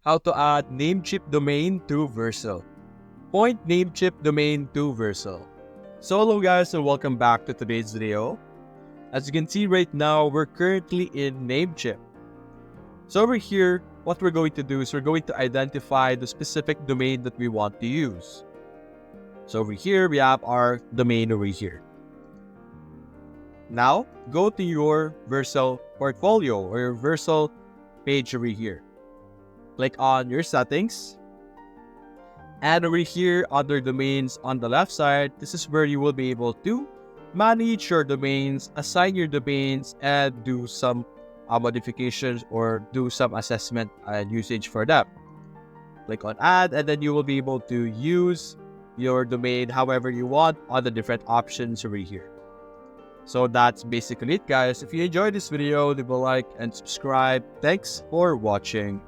how to add Namecheap domain to Vercel. Point Namecheap domain to Vercel. So hello guys and welcome back to today's video. As you can see right now, we're currently in Namecheap. So over here, what we're going to do is we're going to identify the specific domain that we want to use. So over here, we have our domain over here. Now, go to your Vercel portfolio or your Vercel page over here. Click on your settings. And over here, under domains on the left side, this is where you will be able to manage your domains, assign your domains, and do some modifications or do some assessment and usage for them. Click on add, and then you will be able to use your domain however you want on the different options over here. So that's basically it, guys. If you enjoyed this video, leave a like and subscribe. Thanks for watching.